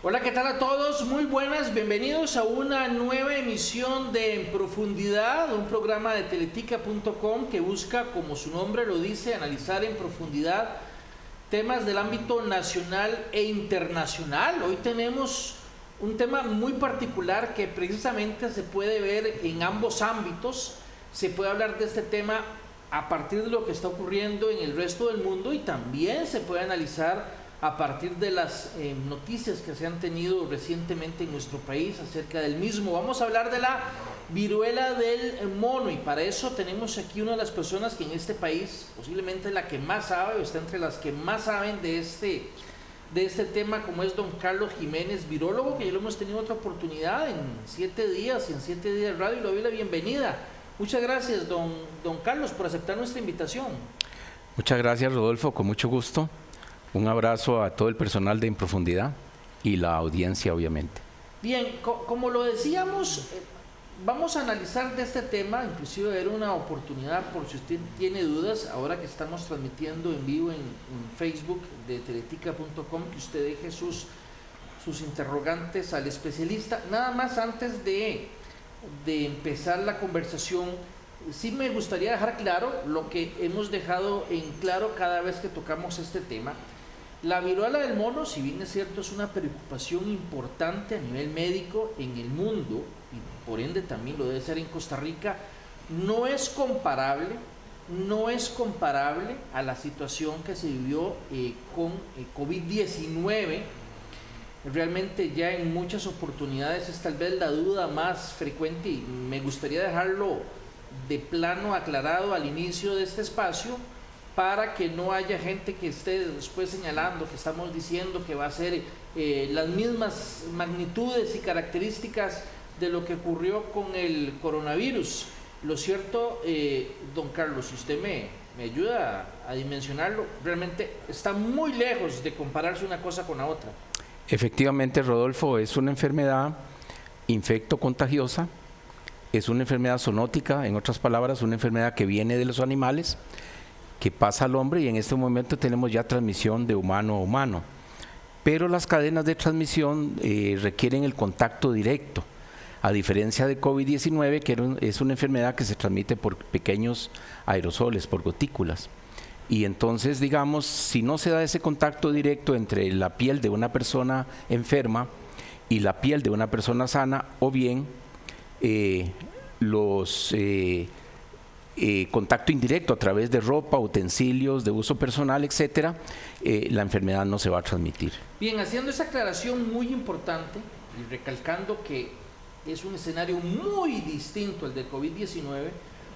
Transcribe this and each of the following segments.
Hola, ¿qué tal a todos? Muy buenas, bienvenidos a una nueva emisión de En Profundidad, un programa de teletica.com que busca, como su nombre lo dice, analizar en profundidad temas del ámbito nacional e internacional. Hoy tenemos un tema muy particular que precisamente se puede ver en ambos ámbitos. Se puede hablar de este tema a partir de lo que está ocurriendo en el resto del mundo y también se puede analizar a partir de las noticias que se han tenido recientemente en nuestro país acerca del mismo. Vamos a hablar de la viruela del mono y para eso tenemos aquí una de las personas que en este país posiblemente la que más sabe o está entre las que más saben de este tema, como es don Carlos Jiménez, virólogo, que ya lo hemos tenido otra oportunidad en 7 días y en 7 días radio y le doy la bienvenida. Muchas gracias, don Carlos, por aceptar nuestra invitación. Muchas gracias, Rodolfo, con mucho gusto. Un abrazo a todo el personal de En Profundidad y la audiencia, obviamente. Bien, como lo decíamos, vamos a analizar de este tema, inclusive era una oportunidad por si usted tiene dudas, ahora que estamos transmitiendo en vivo en Facebook de teletica.com, que usted deje sus interrogantes al especialista. Nada más antes de empezar la conversación, sí me gustaría dejar claro lo que hemos dejado en claro cada vez que tocamos este tema. La viruela del mono, si bien es cierto, es una preocupación importante a nivel médico en el mundo y por ende también lo debe ser en Costa Rica, no es comparable a la situación que se vivió con COVID-19. Realmente ya en muchas oportunidades es tal vez la duda más frecuente y me gustaría dejarlo de plano aclarado al inicio de este espacio para que no haya gente que esté después señalando que estamos diciendo que va a ser las mismas magnitudes y características de lo que ocurrió con el coronavirus. Lo cierto, don Carlos, si usted me ayuda a dimensionarlo, realmente está muy lejos de compararse una cosa con la otra. Efectivamente, Rodolfo, es una enfermedad infecto-contagiosa, es una enfermedad zoonótica, en otras palabras, una enfermedad que viene de los animales, que pasa al hombre y en este momento tenemos ya transmisión de humano a humano. Pero las cadenas de transmisión requieren el contacto directo, a diferencia de COVID-19, que es una enfermedad que se transmite por pequeños aerosoles, por gotículas. Y entonces, digamos, si no se da ese contacto directo entre la piel de una persona enferma y la piel de una persona sana, o bien contacto indirecto a través de ropa, utensilios de uso personal, etcétera, la enfermedad no se va a transmitir. Bien, haciendo esa aclaración muy importante y recalcando que es un escenario muy distinto al del COVID-19,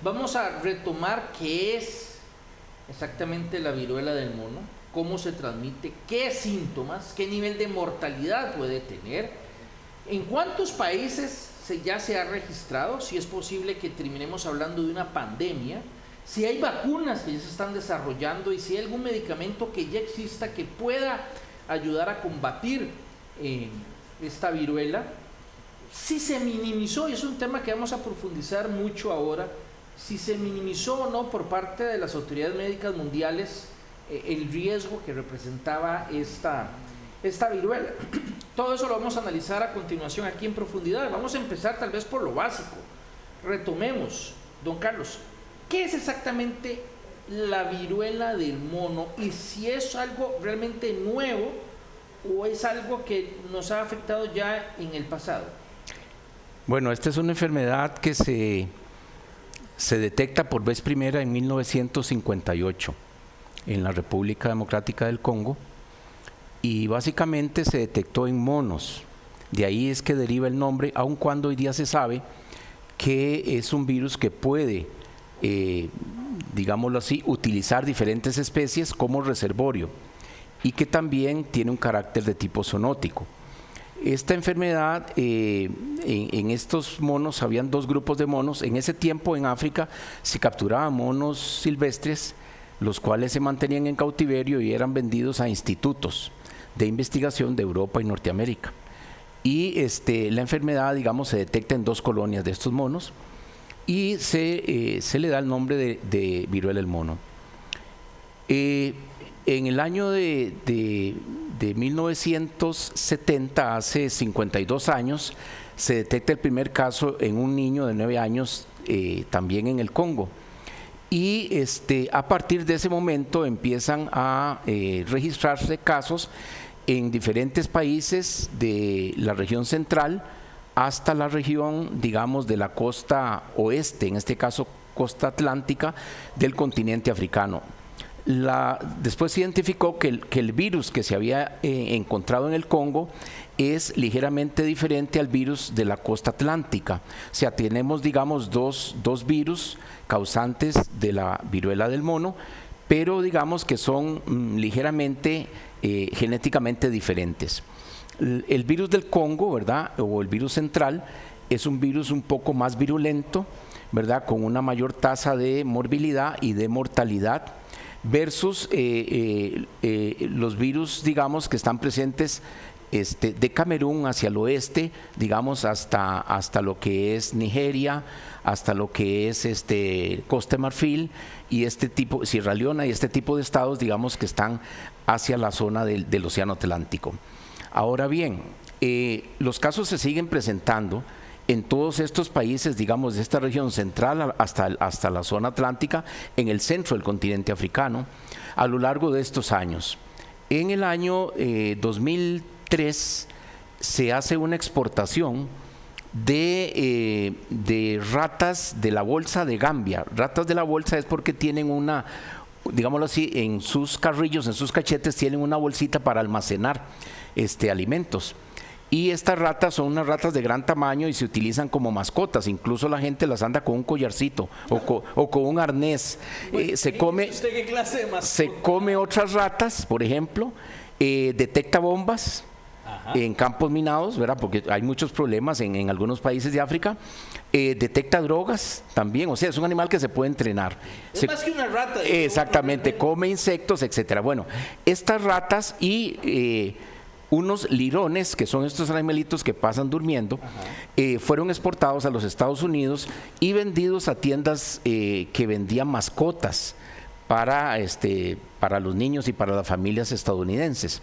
vamos a retomar qué es exactamente la viruela del mono, cómo se transmite, qué síntomas, qué nivel de mortalidad puede tener, en cuántos países ya se ha registrado, si es posible que terminemos hablando de una pandemia, si hay vacunas que ya se están desarrollando y si hay algún medicamento que ya exista que pueda ayudar a combatir esta viruela, si se minimizó, y es un tema que vamos a profundizar mucho ahora, si se minimizó o no por parte de las autoridades médicas mundiales el riesgo que representaba esta viruela. Todo eso lo vamos a analizar a continuación aquí en profundidad. Vamos a empezar tal vez por lo básico. Retomemos, don Carlos, ¿qué es exactamente la viruela del mono y si es algo realmente nuevo o es algo que nos ha afectado ya en el pasado? Bueno, esta es una enfermedad que se detecta por vez primera en 1958 en la República Democrática del Congo. Y básicamente se detectó en monos, de ahí es que deriva el nombre, aun cuando hoy día se sabe que es un virus que puede, digámoslo así, utilizar diferentes especies como reservorio y que también tiene un carácter de tipo zoonótico. Esta enfermedad, en estos monos, habían dos grupos de monos. En ese tiempo en África se capturaban monos silvestres, los cuales se mantenían en cautiverio y eran vendidos a institutos de investigación de Europa y Norteamérica. Y la enfermedad, digamos, se detecta en dos colonias de estos monos y se le da el nombre de viruela del mono. En el año de 1970, hace 52 años, se detecta el primer caso en un niño de 9 años, también en el Congo. Y a partir de ese momento empiezan a registrarse casos en diferentes países de la región central hasta la región, digamos, de la costa oeste, en este caso costa atlántica del continente africano. Después se identificó que el virus que se había encontrado en el Congo es ligeramente diferente al virus de la costa atlántica. O sea, tenemos, digamos, dos virus causantes de la viruela del mono, pero digamos que son ligeramente genéticamente diferentes. El virus del Congo, ¿verdad?, o el virus central, es un virus un poco más virulento, ¿verdad?, con una mayor tasa de morbilidad y de mortalidad, versus los virus, digamos, que están presentes de Camerún hacia el oeste, digamos, hasta lo que es Nigeria, hasta lo que es Costa de Marfil y Sierra Leona y este tipo de estados, digamos, que están hacia la zona del Océano Atlántico. Ahora bien, los casos se siguen presentando en todos estos países, digamos, de esta región central hasta la zona atlántica, en el centro del continente africano, a lo largo de estos años. En el año 2003 se hace una exportación de ratas de la bolsa de Gambia. Ratas de la bolsa es porque tienen una, digámoslo así, en sus carrillos, en sus cachetes, tienen una bolsita para almacenar alimentos. Y estas ratas son unas ratas de gran tamaño y se utilizan como mascotas. Incluso la gente las anda con un collarcito o con un arnés. Se come otras ratas, por ejemplo, detecta bombas. Ajá. En campos minados, ¿verdad?, porque hay muchos problemas en algunos países de África. Detecta drogas también, o sea, es un animal que se puede entrenar. Es más que una rata. Exactamente, come insectos, etcétera. Bueno, estas ratas y unos lirones, que son estos animalitos que pasan durmiendo, fueron exportados a los Estados Unidos y vendidos a tiendas que vendían mascotas para los niños y para las familias estadounidenses.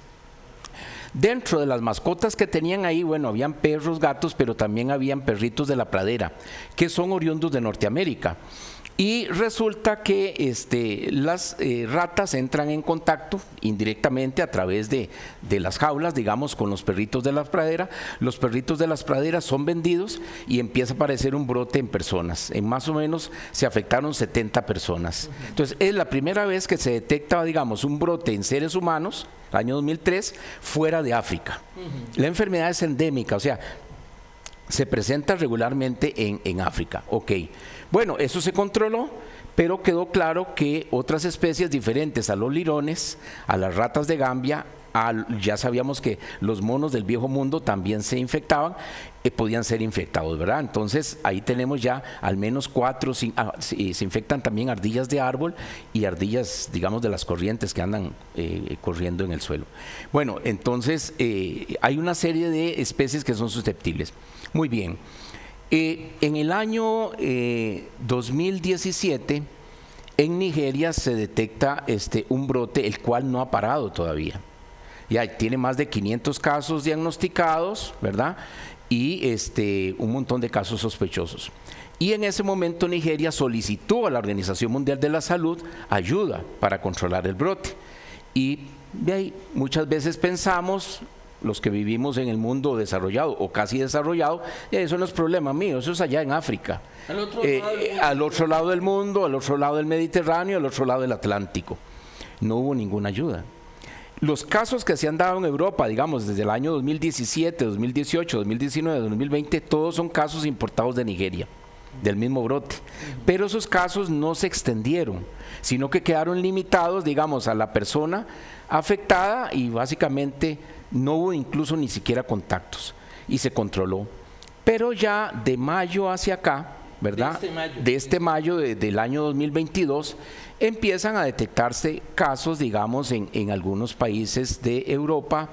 Dentro de las mascotas que tenían ahí, bueno, habían perros, gatos, pero también habían perritos de la pradera, que son oriundos de Norteamérica. Y resulta que las ratas entran en contacto indirectamente a través de las jaulas, digamos, con los perritos de la pradera. Los perritos de las praderas son vendidos y empieza a aparecer un brote en personas. En más o menos se afectaron 70 personas. Entonces, es la primera vez que se detecta, digamos, un brote en seres humanos, el año 2003, fuera de África. La enfermedad es endémica, o sea, se presenta regularmente en África. Ok. Bueno, eso se controló, pero quedó claro que otras especies diferentes a los lirones, a las ratas de Gambia, ya sabíamos que los monos del viejo mundo también se infectaban, podían ser infectados, ¿verdad? Entonces ahí tenemos ya al menos 4, se infectan también ardillas de árbol y ardillas, digamos, de las corrientes que andan corriendo en el suelo. Bueno, entonces hay una serie de especies que son susceptibles. Muy bien. En el año 2017, en Nigeria se detecta un brote, el cual no ha parado todavía. Ya tiene más de 500 casos diagnosticados, ¿verdad? Y un montón de casos sospechosos. Y en ese momento Nigeria solicitó a la Organización Mundial de la Salud ayuda para controlar el brote. Y de ahí muchas veces pensamos, los que vivimos en el mundo desarrollado o casi desarrollado, eso no es problema mío, eso es allá en África, al otro lado del mundo, al otro lado del Mediterráneo, al otro lado del Atlántico. No hubo ninguna ayuda. Los casos que se han dado en Europa, digamos, desde el año 2017, 2018, 2019, 2020, todos son casos importados de Nigeria, del mismo brote. Pero esos casos no se extendieron, sino que quedaron limitados, digamos, a la persona afectada y básicamente no hubo incluso ni siquiera contactos y se controló. Pero ya de mayo hacia acá, ¿verdad? De este mayo del año 2022, empiezan a detectarse casos, digamos, en algunos países de Europa,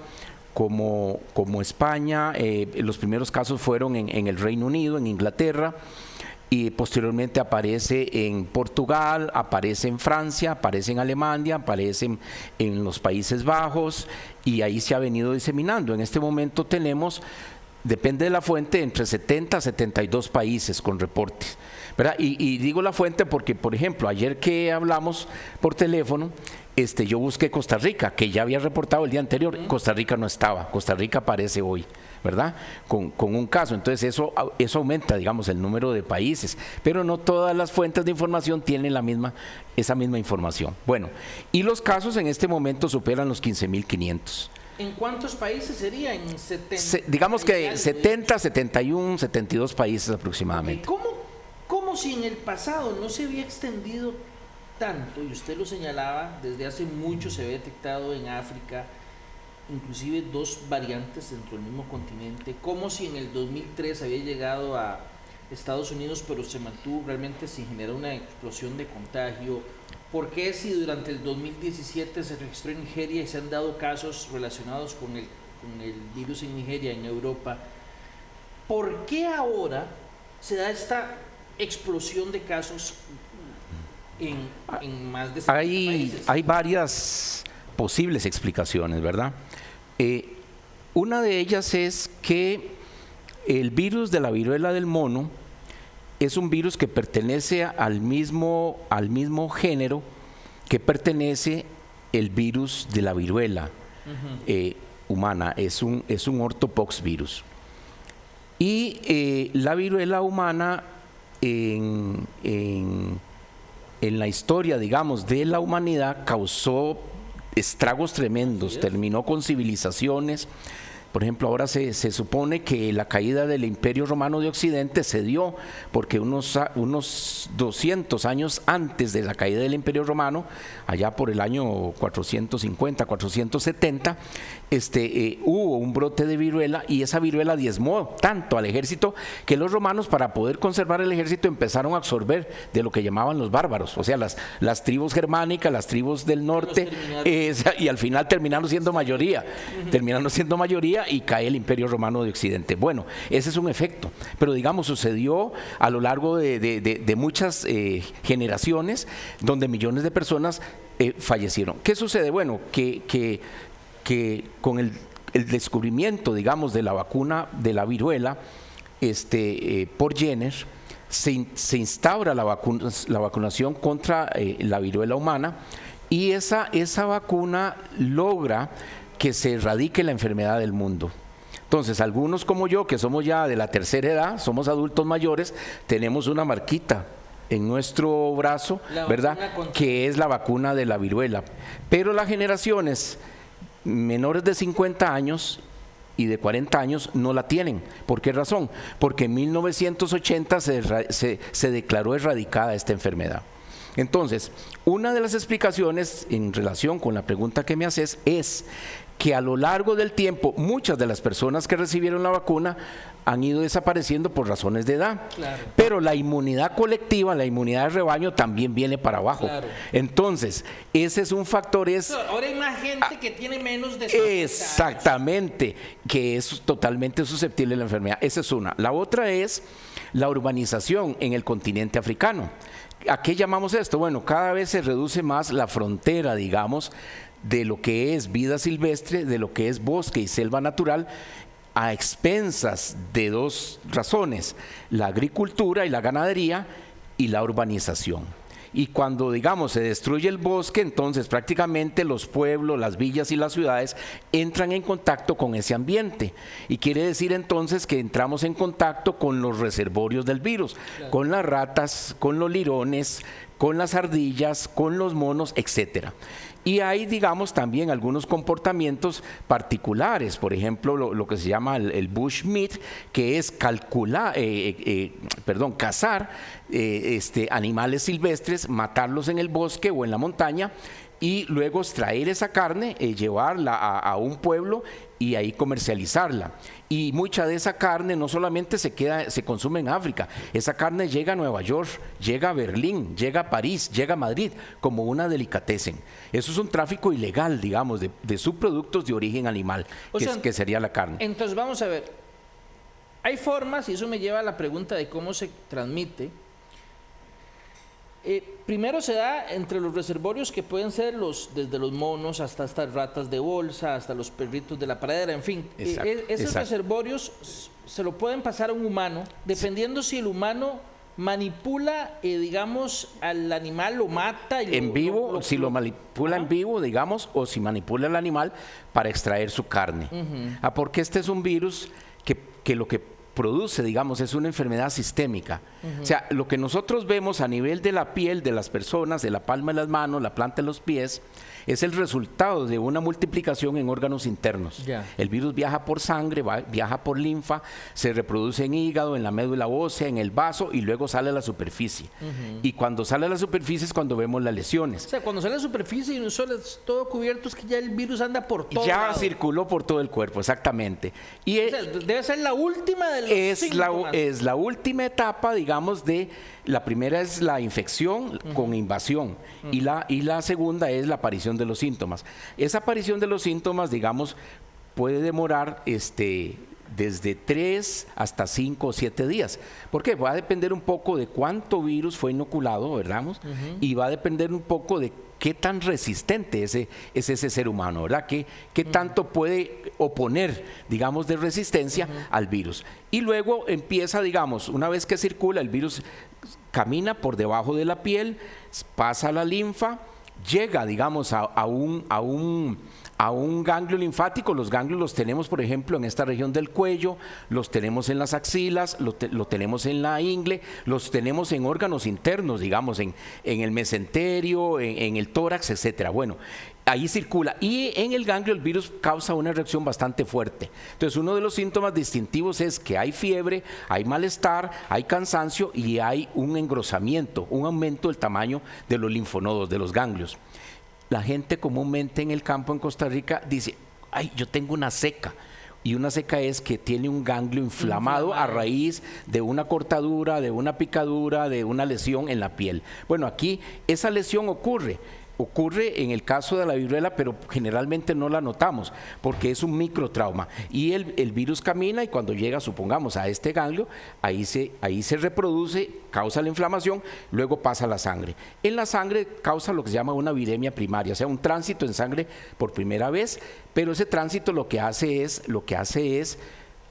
como España. Los primeros casos fueron en el Reino Unido, en Inglaterra. y posteriormente aparece en Portugal, aparece en Francia, aparece en Alemania, aparece en los Países Bajos, y ahí se ha venido diseminando. En este momento tenemos, depende de la fuente, entre 70 a 72 países con reportes, ¿verdad? Y digo la fuente porque, por ejemplo, ayer que hablamos por teléfono, yo busqué Costa Rica, que ya había reportado el día anterior. Costa Rica no estaba, Costa Rica aparece hoy, ¿verdad? Con un caso. Entonces eso aumenta, digamos, el número de países, pero no todas las fuentes de información tienen esa misma información. Bueno, y los casos en este momento superan los 15.500. ¿En cuántos países sería? En 70. Digamos que 70, 71, 72 países aproximadamente. ¿Cómo si en el pasado no se había extendido tanto, y usted lo señalaba, desde hace mucho se había detectado en África, inclusive 2 variantes dentro del mismo continente, como si en el 2003 había llegado a Estados Unidos, pero se mantuvo realmente sin generar una explosión de contagio? ¿Por qué si durante el 2017 se registró en Nigeria y se han dado casos relacionados con el virus en Nigeria, en Europa? ¿Por qué ahora se da esta explosión de casos en más de 70 países? Hay varias posibles explicaciones, ¿verdad? Una de ellas es que el virus de la viruela del mono es un virus que pertenece al mismo género que pertenece el virus de la viruela humana. Es un ortopox virus. Y la viruela humana en la historia, digamos, de la humanidad causó estragos tremendos, terminó con civilizaciones. Por ejemplo, ahora se supone que la caída del Imperio Romano de Occidente se dio porque unos 200 años antes de la caída del Imperio Romano, allá por el año 450, 470, hubo un brote de viruela, y esa viruela diezmó tanto al ejército que los romanos, para poder conservar el ejército, empezaron a absorber de lo que llamaban los bárbaros, o sea, las tribus germánicas, las tribus del norte, y al final terminaron siendo mayoría, y cae el Imperio Romano de Occidente. Bueno, ese es un efecto, pero digamos sucedió a lo largo de muchas generaciones, donde millones de personas fallecieron. ¿Qué sucede? Bueno, que con el descubrimiento, digamos, de la vacuna de la viruela por Jenner, se instaura la vacunación contra la viruela humana, y esa vacuna logra que se erradique la enfermedad del mundo. Entonces, algunos como yo, que somos ya de la tercera edad, somos adultos mayores, tenemos una marquita en nuestro brazo, ¿verdad?, que es la vacuna de la viruela. Pero las generaciones menores de 50 años y de 40 años no la tienen. ¿Por qué razón? Porque en 1980 se declaró erradicada esta enfermedad. Entonces, una de las explicaciones en relación con la pregunta que me haces es que a lo largo del tiempo muchas de las personas que recibieron la vacuna han ido desapareciendo por razones de edad. Claro. Pero la inmunidad colectiva, la inmunidad de rebaño también viene para abajo. Claro. Entonces, ese es un factor. Ahora hay más gente que tiene menos de 50 exactamente, años, que es totalmente susceptible a la enfermedad. Esa es una. La otra es la urbanización en el continente africano. ¿A qué llamamos esto? Bueno, cada vez se reduce más la frontera, digamos, de lo que es vida silvestre, de lo que es bosque y selva natural, a expensas de 2 razones: la agricultura y la ganadería, y la urbanización. Y cuando, digamos, se destruye el bosque, entonces prácticamente los pueblos, las villas y las ciudades entran en contacto con ese ambiente. Y quiere decir entonces que entramos en contacto con los reservorios del virus, claro, con las ratas, con los lirones, con las ardillas, con los monos, etcétera. Y hay, digamos, también algunos comportamientos particulares, por ejemplo, lo que se llama el bushmeat, que es cazar animales silvestres, matarlos en el bosque o en la montaña, y luego extraer esa carne, llevarla a un pueblo y ahí comercializarla. Y mucha de esa carne no solamente se consume en África, esa carne llega a Nueva York, llega a Berlín, llega a París, llega a Madrid como una delicatessen. Eso es un tráfico ilegal, digamos, de subproductos de origen animal, que sería la carne. Entonces vamos a ver, Hay formas, y eso me lleva a la pregunta de cómo se transmite. Primero se da entre los reservorios que pueden ser desde los monos hasta estas ratas de bolsa, hasta los perritos de la pradera, en fin. Esos reservorios se lo pueden pasar a un humano, dependiendo si el humano manipula, digamos, al animal, lo mata. Y en vivo, si lo manipula en vivo, digamos, o si manipula al animal para extraer su carne. Porque este es un virus que lo que produce, digamos, es una enfermedad sistémica. O sea, lo que nosotros vemos a nivel de la piel de las personas, de la palma de las manos, la planta de los pies, es el resultado de una multiplicación en órganos internos. El virus viaja por sangre, viaja por linfa, se reproduce en hígado, en la médula ósea, en el vaso y luego sale a la superficie. Y cuando sale a la superficie es cuando vemos las lesiones. O sea, cuando sale a la superficie y no solo es todo cubierto, es que ya el virus anda por todo. Ya circuló por todo el cuerpo, exactamente. Y o sea, debe ser la última de los síntomas. Es la última etapa, digamos, de... La primera es la infección con invasión y la segunda es la aparición de los síntomas. Esa aparición de los síntomas, digamos, puede demorar desde 3 hasta 5 o 7 días. ¿Por qué? Va a depender un poco de cuánto virus fue inoculado, ¿verdad? Y va a depender un poco de qué tan resistente es ese ser humano, ¿verdad? ¿Qué tanto puede oponer, digamos, de resistencia al virus? Y luego empieza, digamos, una vez que circula, el virus camina por debajo de la piel, pasa a la linfa, llega, digamos, a un ganglio linfático. Los ganglios los tenemos, por ejemplo, en esta región del cuello, los tenemos en las axilas, lo tenemos en la ingle, los tenemos en órganos internos, digamos, en el mesenterio, en el tórax, etcétera. Bueno, ahí circula y en el ganglio el virus causa una reacción bastante fuerte. Entonces, uno de los síntomas distintivos es que hay fiebre, hay malestar, hay cansancio y hay un engrosamiento, un aumento del tamaño de los linfonodos, de los ganglios. La gente comúnmente en el campo en Costa Rica dice, ay, yo tengo una seca. Y una seca es que tiene un ganglio inflamado a raíz de una cortadura, de una picadura, de una lesión en la piel. Bueno, aquí esa lesión ocurre en el caso de la viruela, pero generalmente no la notamos porque es un microtrauma y el virus camina y cuando llega, supongamos, a este ganglio, ahí se reproduce, causa la inflamación, luego pasa a la sangre. En la sangre causa lo que se llama una viremia primaria, o sea, un tránsito en sangre por primera vez, pero ese tránsito lo que hace es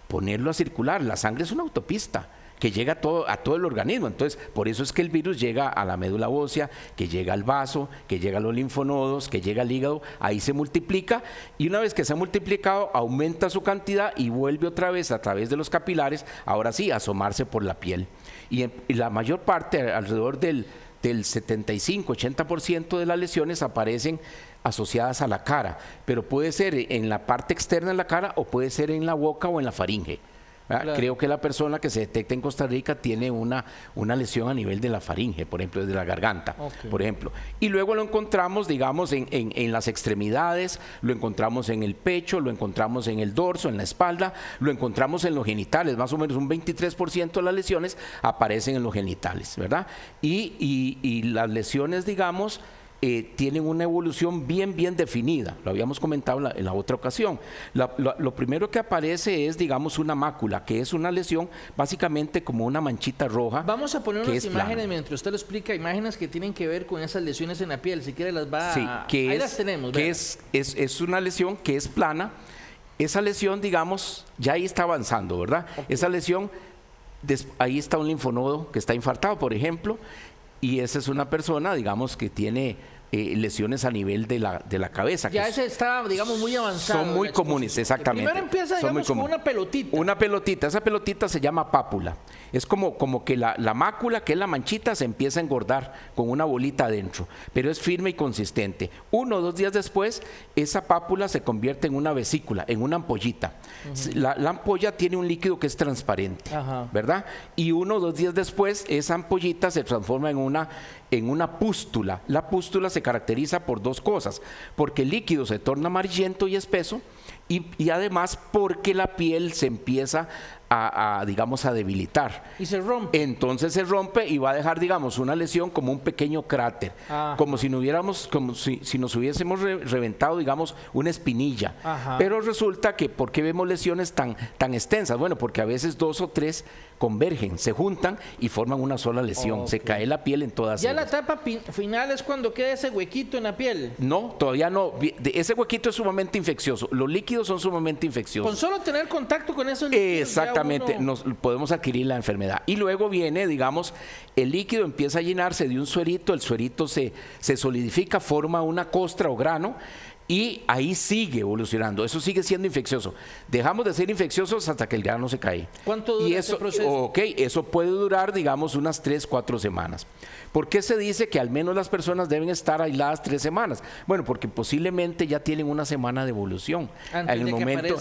ponerlo a circular. La sangre es una autopista que llega a todo el organismo. Entonces, por eso es que el virus llega a la médula ósea, que llega al vaso, que llega a los linfonodos, que llega al hígado, ahí se multiplica y una vez que se ha multiplicado, aumenta su cantidad y vuelve otra vez a través de los capilares, ahora sí, a asomarse por la piel. Y la mayor parte, alrededor del 75-80% de las lesiones aparecen asociadas a la cara, pero puede ser en la parte externa de la cara o puede ser en la boca o en la faringe. Claro. Creo que la persona que se detecta en Costa Rica tiene una lesión a nivel de la faringe, por ejemplo, desde la garganta, por ejemplo. Y luego lo encontramos, digamos, en las extremidades, lo encontramos en el pecho, lo encontramos en el dorso, en la espalda, lo encontramos en los genitales. Más o menos un 23% de las lesiones aparecen en los genitales, ¿verdad? Y las lesiones, digamos, tienen una evolución bien definida. Lo habíamos comentado en la otra ocasión. Lo primero que aparece es, digamos, una mácula, que es una lesión básicamente como una manchita roja. Vamos a poner unas imágenes mientras usted lo explica, imágenes que tienen que ver con esas lesiones en la piel. Si quiere las va ahí las tenemos. Que es una lesión que es plana. Esa lesión, digamos, ya ahí está avanzando, ¿verdad? Esa lesión, ahí está un linfonodo que está infartado, por ejemplo, y esa es una persona, digamos, que tiene lesiones a nivel de la cabeza. Ya ese está, digamos, muy avanzado. Son muy comunes, exactamente. Primero empieza, digamos, con una pelotita. Una pelotita, esa pelotita se llama pápula. Es como que la mácula, que es la manchita, se empieza a engordar con una bolita adentro, pero es firme y consistente. 1 o 2 días después, esa pápula se convierte en una vesícula, en una ampollita. La ampolla tiene un líquido que es transparente, ¿verdad? Y 1 o 2 días después, esa ampollita se transforma en una pústula. La pústula se caracteriza por 2 cosas, porque el líquido se torna amarillento y espeso y además porque la piel se empieza digamos, a debilitar. Y se rompe. Entonces se rompe y va a dejar, digamos, una lesión como un pequeño cráter, como si nos hubiésemos reventado, digamos, una espinilla. Ajá. Pero resulta que, ¿por qué vemos lesiones tan extensas? Bueno, porque a veces 2 o 3 convergen, se juntan y forman una sola lesión. Okay. Se cae la piel en todas Ya ellas. la etapa final es cuando queda ese huequito en la piel. No, todavía no. Ese huequito es sumamente infeccioso. Los líquidos son sumamente infecciosos. Con solo tener contacto con esos líquidos. Exactamente, nos podemos adquirir la enfermedad. Y luego viene, digamos, el líquido empieza a llenarse de un suerito, el suerito se solidifica, forma una costra o grano, y ahí sigue evolucionando. Eso sigue siendo infeccioso. Dejamos de ser infecciosos hasta que el grano se cae. ¿Cuánto dura ese proceso? Ok, eso puede durar, digamos, unas 3, 4 semanas. ¿Por qué se dice que al menos las personas deben estar aisladas 3 semanas? Bueno, porque posiblemente ya tienen una semana de evolución antes en el de momento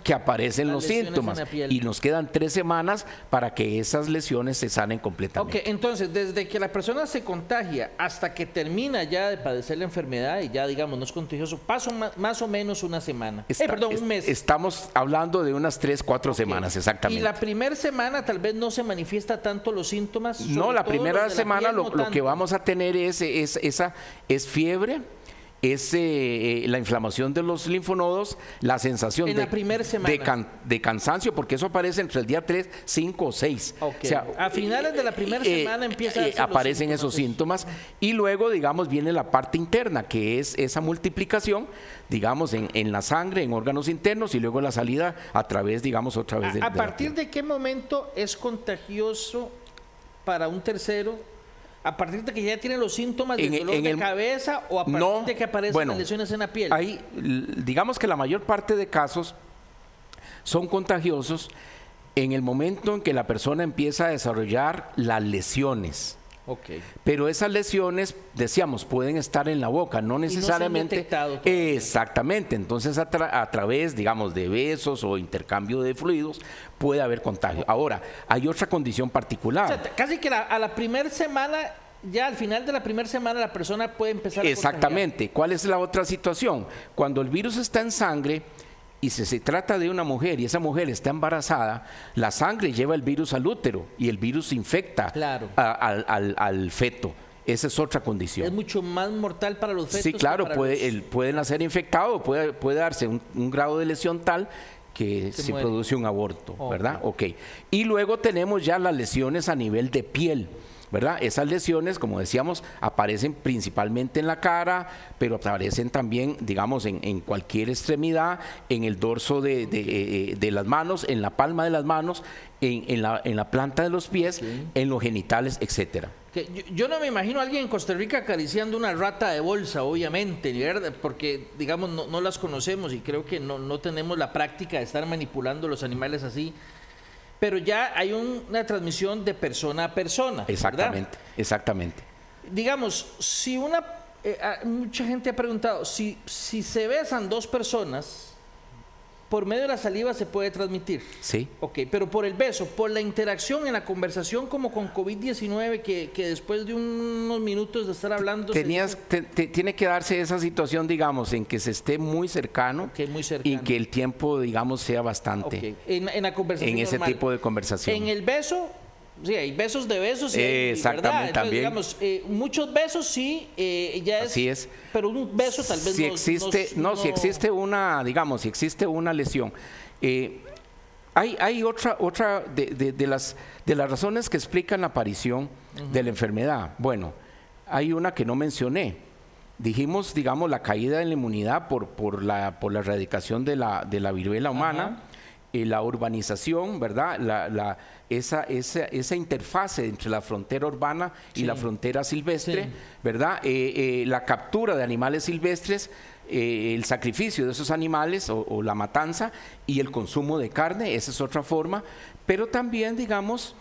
que aparecen los síntomas, y nos quedan 3 semanas para que esas lesiones se sanen completamente. Ok, entonces desde que la persona se contagia hasta que termina ya de padecer la enfermedad y ya, digamos, no es contagioso, pasa más o menos una semana. Un mes. Estamos hablando de unas 3, 4 semanas, exactamente. Y la primera semana tal vez no se manifiesta tanto los síntomas. No, la primera semana lo que vamos a tener es fiebre, es la inflamación de los linfonodos, la sensación de cansancio, porque eso aparece entre el día 3, 5 o 6. Okay. O sea, a finales de la primera semana aparecen esos síntomas, y luego, digamos, viene la parte interna, que es esa multiplicación, digamos, en la sangre, en órganos internos, y luego la salida a través, digamos, otra vez ¿A partir de qué momento es contagioso para un tercero? ¿A partir de que ya tiene los síntomas de dolor de cabeza o a partir de que aparecen las lesiones en la piel? Ahí, digamos que la mayor parte de casos son contagiosos en el momento en que la persona empieza a desarrollar las lesiones. Okay. Pero esas lesiones, decíamos, pueden estar en la boca, no necesariamente. Exactamente. Entonces, a través, digamos, de besos o intercambio de fluidos, puede haber contagio. Ahora, hay otra condición particular. O sea, casi que a la primera semana, ya al final de la primera semana, la persona puede empezar a Exactamente. contagiar. ¿Cuál es la otra situación? Cuando el virus está en sangre y se trata de una mujer y esa mujer está embarazada, la sangre lleva el virus al útero y el virus infecta al feto. Esa es otra condición. Es mucho más mortal para los fetos. Sí, claro, puede nacer infectado, puede darse un grado de lesión tal que se produce un aborto, ¿verdad? Okay. Y luego tenemos ya las lesiones a nivel de piel, ¿verdad? Esas lesiones, como decíamos, aparecen principalmente en la cara, pero aparecen también, digamos, en cualquier extremidad, en el dorso de las manos, en la palma de las manos, en la planta de los pies, en los genitales, etcétera. Yo no me imagino a alguien en Costa Rica acariciando una rata de bolsa, obviamente, ¿verdad? Porque, digamos, no las conocemos y creo que no tenemos la práctica de estar manipulando los animales así. Pero ya hay una transmisión de persona a persona. Exactamente, ¿verdad? Exactamente. Digamos, si mucha gente ha preguntado, si se besan 2 personas, por medio de la saliva se puede transmitir. Sí. Ok, pero por el beso, por la interacción en la conversación como con COVID-19, que después de unos minutos de estar hablando... Tiene que darse esa situación, digamos, en que se esté muy cercano, muy cercano, y que el tiempo, digamos, sea bastante. Okay. En la conversación en ese normal. tipo de conversación. En el beso... Sí, hay besos de besos. Exactamente, ¿verdad? Entonces, digamos, muchos besos sí, ya es. Así es. Pero un beso tal vez si existe una, digamos, si existe una lesión. Hay otra de las razones que explican la aparición de la enfermedad. Bueno, hay una que no mencioné. Dijimos, digamos, la caída de la inmunidad por la erradicación de la viruela humana. La urbanización, ¿verdad? Esa interfase entre la frontera urbana y la frontera silvestre, ¿verdad? La captura de animales silvestres, el sacrificio de esos animales o la matanza y el consumo de carne, esa es otra forma. Pero también, digamos,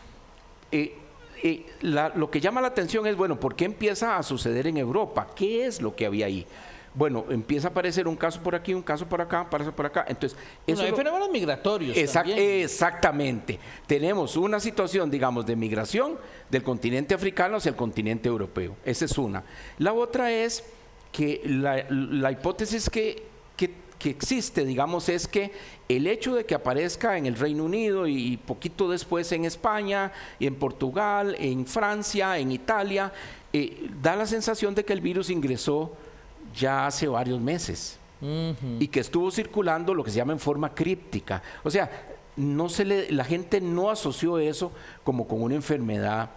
lo que llama la atención es, bueno, ¿por qué empieza a suceder en Europa? ¿Qué es lo que había ahí? Bueno, empieza a aparecer un caso por aquí, un caso por acá, un caso por acá. Entonces, hay fenómenos migratorios también. Exactamente. Tenemos una situación, digamos, de migración del continente africano hacia el continente europeo. Esa es una. La otra es que la hipótesis que que existe, digamos, es que el hecho de que aparezca en el Reino Unido y poquito después en España, y en Portugal, en Francia, en Italia, da la sensación de que el virus ingresó ya hace varios meses y que estuvo circulando lo que se llama en forma críptica. O sea, la gente no asoció eso como con una enfermedad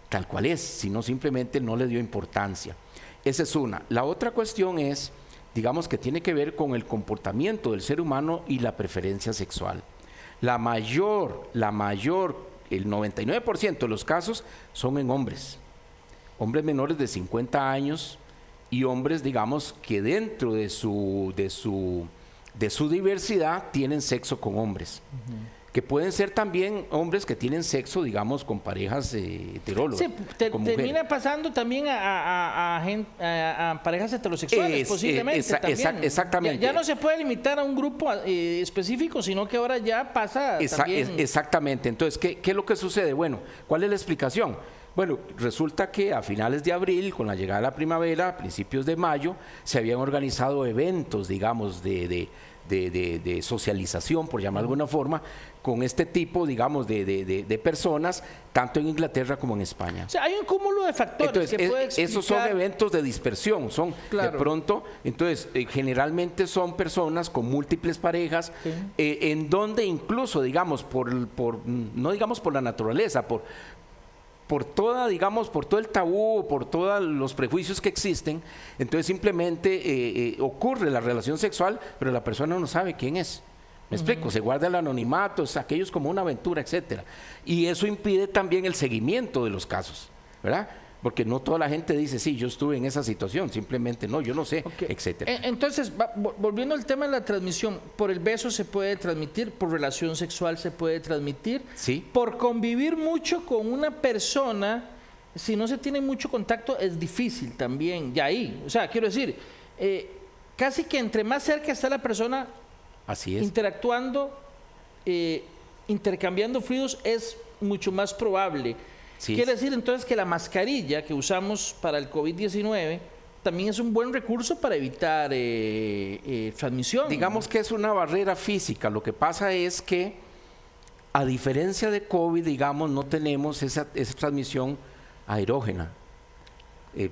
tal cual es, sino simplemente no le dio importancia. Esa es una. La otra cuestión es, digamos, que tiene que ver con el comportamiento del ser humano y la preferencia sexual. El 99% de los casos son en hombres menores de 50 años y hombres, digamos, que dentro de su diversidad tienen sexo con hombres. Que pueden ser también hombres que tienen sexo, digamos, con parejas heterólogas. Sí, termina pasando también a parejas heterosexuales, posiblemente también. Exactamente. Ya no se puede limitar a un grupo específico, sino que ahora ya pasa también. Exactamente. Entonces, ¿qué es lo que sucede? Bueno, ¿cuál es la explicación? Bueno, resulta que a finales de abril, con la llegada de la primavera, a principios de mayo, se habían organizado eventos, digamos, de socialización, por llamar de alguna forma, con este tipo, digamos, de personas, tanto en Inglaterra como en España. O sea, hay un cúmulo de factores. Entonces, que puede explicar. esos son eventos de dispersión, son Claro. de pronto, entonces, generalmente son personas con múltiples parejas, Sí. en donde incluso, digamos, no digamos por la naturaleza, por toda, digamos, por todo el tabú, por todos los prejuicios que existen, entonces simplemente ocurre la relación sexual, pero la persona no sabe quién es. ¿Me explico? Se guarda el anonimato, aquellos como una aventura, etcétera. Y eso impide también el seguimiento de los casos, ¿verdad? Porque no toda la gente dice, sí, yo estuve en esa situación, simplemente no, yo no sé, etcétera. Entonces, volviendo al tema de la transmisión, por el beso se puede transmitir, por relación sexual se puede transmitir, Sí. por convivir mucho con una persona, si no se tiene mucho contacto, es difícil también, ya ahí. O sea, quiero decir, casi que entre más cerca está la persona Así es. interactuando, intercambiando fluidos, es mucho más probable. Sí. Quiere decir entonces que la mascarilla que usamos para el COVID-19 también es un buen recurso para evitar transmisión. Digamos que es una barrera física. Lo que pasa es que, a diferencia de COVID, digamos, no tenemos esa transmisión aerógena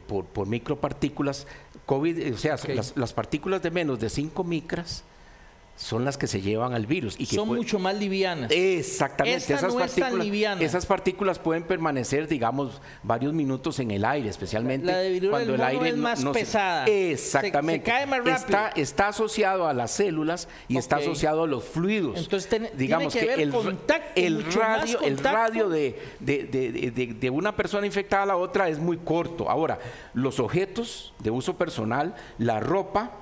por micropartículas. COVID, o sea, Okay. las partículas de menos de 5 micras son las que se llevan al virus. Y que son mucho más livianas. Exactamente. Esta no es tan liviana. Esas partículas pueden permanecer, digamos, varios minutos en el aire, especialmente La de viruela cuando del el mono aire es más pesada. Exactamente. Se cae más rápido. Está asociado a las células y está Ok. asociado a los fluidos. Entonces digamos tiene que haber contacto, mucho más el contacto. radio de una persona infectada a la otra es muy corto. Ahora, los objetos de uso personal, la ropa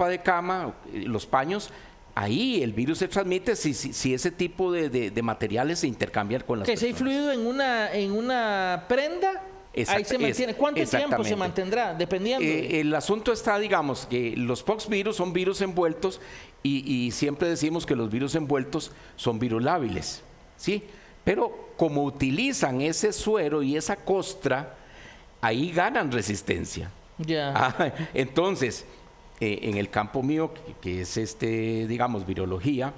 de cama, los paños, ahí el virus se transmite si ese tipo de materiales se intercambian con las Que si hay personas. fluido en una prenda, ahí se mantiene. ¿Cuánto tiempo se Exactamente. mantendrá? Dependiendo. El asunto está, digamos, que los poxvirus son virus envueltos y siempre decimos que los virus envueltos son virus lábiles, ¿sí? Pero como utilizan ese suero y esa costra, ahí ganan resistencia. Ya. Entonces, en el campo mío, que es digamos, virología,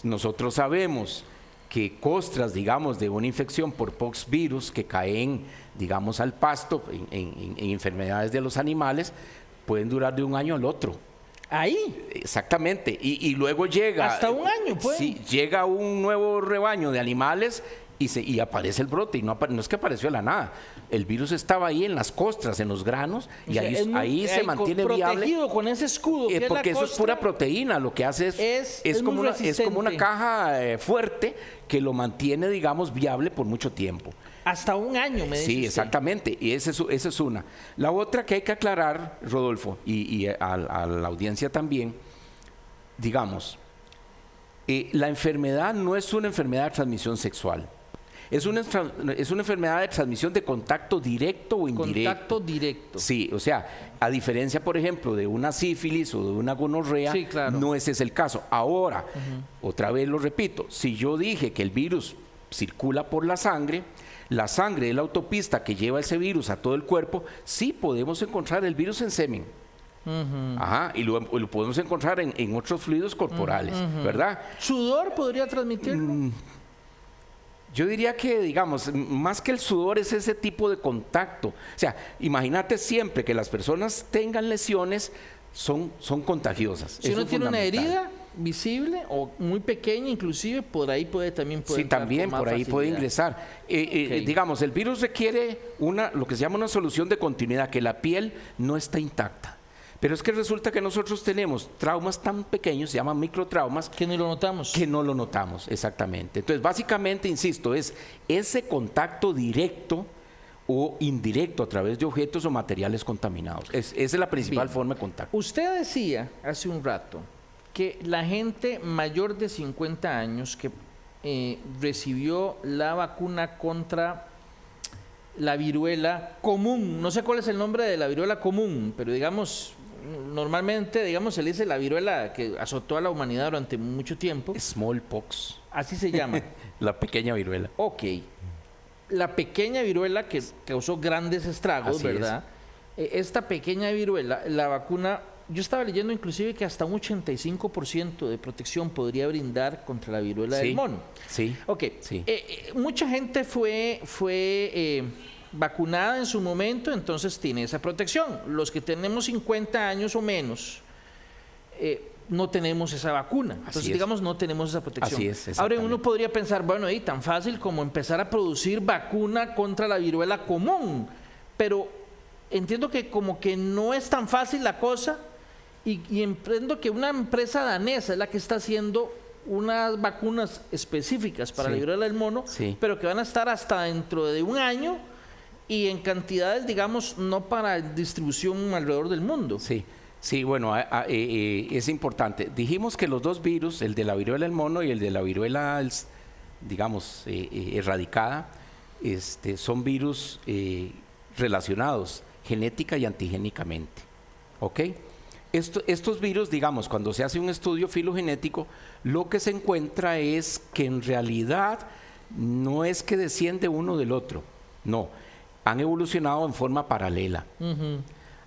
nosotros sabemos que costras, digamos, de una infección por poxvirus que caen, digamos, al pasto en enfermedades de los animales, pueden durar de un año al otro. Ahí. Exactamente. Y luego llega... Hasta un año, pues. Sí, llega un nuevo rebaño de animales y aparece el brote. Y no es que apareció de la nada. El virus estaba ahí en las costras, en los granos, y O sea, ahí se mantiene viable. Protegido con ese escudo. Que Porque es la eso es pura proteína. Lo que hace es como muy una caja fuerte que lo mantiene, digamos, viable por mucho tiempo. Hasta un año, me dice Sí, usted. exactamente. Y esa es una. La otra que hay que aclarar, Rodolfo, y a la audiencia también, digamos, la enfermedad no es una enfermedad de transmisión sexual. Es una enfermedad de transmisión de contacto directo o indirecto. Contacto directo. Sí, o sea, a diferencia, por ejemplo, de una sífilis o de una gonorrea, Sí, claro. no ese es el caso. Ahora, otra vez lo repito, si yo dije que el virus circula por la sangre es la autopista que lleva ese virus a todo el cuerpo, sí podemos encontrar el virus en semen. Ajá, y lo podemos encontrar en otros fluidos corporales, ¿verdad? ¿Sudor podría transmitirlo? Yo diría que, digamos, más que el sudor es ese tipo de contacto. O sea, imagínate siempre que las personas tengan lesiones, son contagiosas. Si uno tiene una herida visible o muy pequeña, inclusive, por ahí puede también sí, también por ahí puede ingresar. Okay. Digamos, el virus requiere lo que se llama una solución de continuidad, que la piel no está intacta. Pero es que resulta que nosotros tenemos traumas tan pequeños, se llaman microtraumas. Que no lo notamos. Que no lo notamos, exactamente. Entonces, básicamente, insisto, es ese contacto directo o indirecto a través de objetos o materiales contaminados. Esa es la principal forma de contacto. Usted decía hace un rato que la gente mayor de 50 años que recibió la vacuna contra la viruela común, no sé cuál es el nombre de la viruela común, pero digamos, normalmente, digamos, se le dice la viruela que azotó a la humanidad durante mucho tiempo. Smallpox. Así se llama. La pequeña viruela. Ok. La pequeña viruela que causó grandes estragos, así ¿verdad? Esta pequeña viruela, la vacuna, yo estaba leyendo inclusive que hasta un 85% de protección podría brindar contra la viruela del mono. Sí. Ok. Sí. Mucha gente fue vacunada en su momento, entonces tiene esa protección. Los que tenemos 50 años o menos, no tenemos esa vacuna. Entonces, digamos, no tenemos esa protección. Así es, ahora uno podría pensar, bueno, tan fácil como empezar a producir vacuna contra la viruela común, pero entiendo que como que no es tan fácil la cosa y entiendo que una empresa danesa es la que está haciendo unas vacunas específicas para la viruela del mono, pero que van a estar hasta dentro de un año y en cantidades, digamos, no para distribución alrededor del mundo. Sí, bueno, es importante. Dijimos que los dos virus, el de la viruela del mono y el de la viruela, digamos, erradicada, son virus relacionados genética y antigénicamente. ¿Ok? Estos virus, digamos, cuando se hace un estudio filogenético, lo que se encuentra es que en realidad no es que desciende uno del otro, no, han evolucionado en forma paralela.